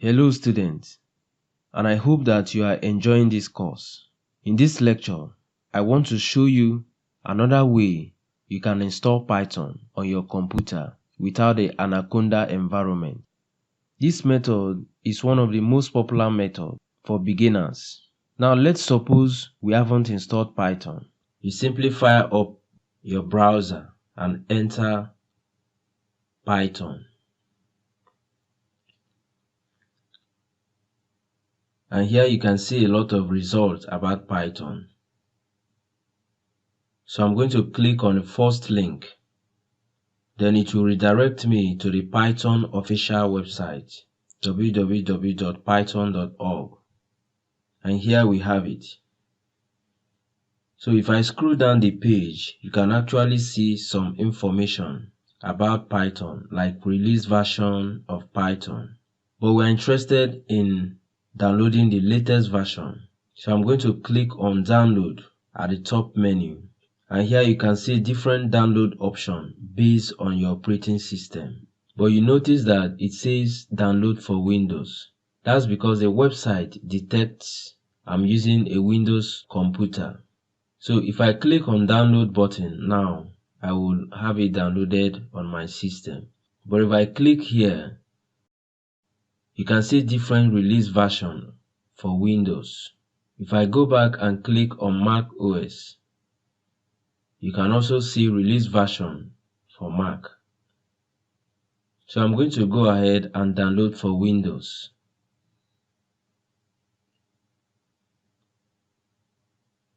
Hello students, and I hope that you are enjoying this course. In this lecture, I want to show you another way you can install Python on your computer without the Anaconda environment. This method is one of the most popular methods for beginners. Now let's suppose we haven't installed Python. You simply fire up your browser and enter Python. And here you can see a lot of results about Python. So I'm going to click on the first link. Then it will redirect me to the Python official website, www.python.org. And here we have it. So if I scroll down the page, you can actually see some information about Python, like release version of Python. But we're interested in downloading the latest version. So I'm going to click on download at the top menu. And here you can see different download options based on your operating system. But you notice that it says download for Windows. That's because the website detects I'm using a Windows computer. So if I click on download button now, I will have it downloaded on my system. But if I click here, you can see different release version for Windows. If I go back and click on Mac OS, you can also see release version for Mac. So I'm going to go ahead and download for Windows.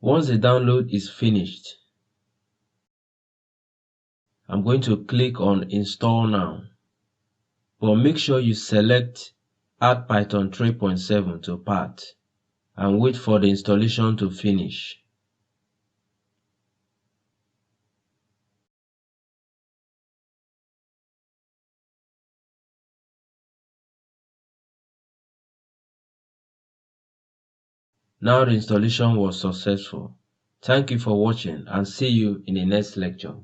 Once the download is finished, I'm going to click on Install Now. But make sure you select Add Python 3.7 to Path and wait for the installation to finish. Now the installation was successful. Thank you for watching and see you in the next lecture.